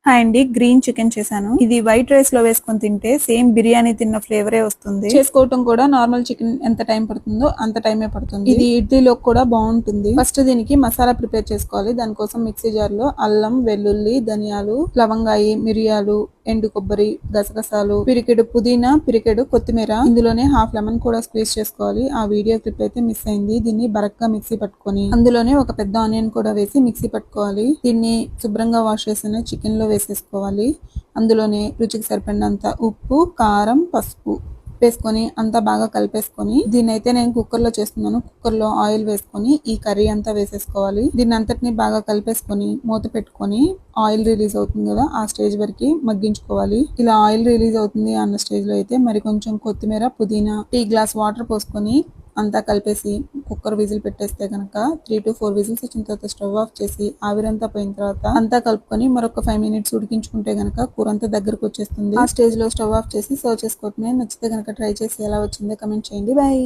Hi అండి, green chicken చేశాను. ఇది వైట్ రైస్ లో వేసుకొని తింటే సేమ్ బిర్యానీ తిన్న ఫ్లేవరే వస్తుంది. చేసుకోవటం కూడా నార్మల్ చికెన్ ఎంత టైం పడుతుందో అంత టైమే పడుతుంది. ఇది ఇడ్లీలో కూడా బాగుంటుంది. ఫస్ట్ దీనికి మసాలా ప్రిపేర్ చేసుకోవాలి. దానికోసం మిక్సీ జార్ లో అల్లం, వెల్లుల్లి, ధనియాలు, లవంగాయి, మిరియాలు, ఎండు కొబ్బరి, గసగసాలు, పిరికెడు పుదీనా, పిరికెడు కొత్తిమీర, ఇందులోనే హాఫ్ లెమన్ కూడా స్క్వీజ్ చేసుకోవాలి. ఆ వీడియో క్లిప్ అయితే మిస్ అయింది. దీన్ని బరక్గా మిక్సీ పట్టుకొని అందులోనే ఒక పెద్ద ఆనియన్ కూడా వేసి మిక్సీ పట్టుకోవాలి. దీన్ని శుభ్రంగా వాష్ చేసిన చికెన్ లో వేసేసుకోవాలి. అందులోనే రుచికి సరిపడినంత ఉప్పు, కారం, పసుపు వేసుకొని అంతా బాగా కలిపేసుకొని, దీన్ని అయితే నేను కుక్కర్ లో చేస్తున్నాను. కుక్కర్ లో ఆయిల్ వేసుకొని ఈ కర్రీ అంతా వేసేసుకోవాలి. దీన్ని అంతటిని బాగా కలిపేసుకొని మూత పెట్టుకొని ఆయిల్ రిలీజ్ అవుతుంది కదా, ఆ స్టేజ్ వరకు మగ్గించుకోవాలి. ఇలా ఆయిల్ రిలీజ్ అవుతుంది అన్న స్టేజ్ లో అయితే మరి కొంచెం కొత్తిమీర, పుదీనా, టీ గ్లాస్ వాటర్ పోసుకొని అంతా కలిపేసి కుక్కర్ విజిల్ పెట్టేస్తే కనుక 3 to 4 విజిల్స్ వచ్చిన తర్వాత స్టవ్ ఆఫ్ చేసి ఆవిరంతా పోయిన తర్వాత అంతా కలుపుకొని మరొక 5 minutes ఉడికించుకుంటే కనుక కూర అంతా దగ్గరకు వచ్చేస్తుంది. ఆ స్టేజ్ లో స్టవ్ ఆఫ్ చేసి సర్వ్ చేసుకోవటమే. నచ్చితే కనుక ట్రై చేసి ఎలా వచ్చిందో కమెంట్ చేయండి. బాయ్.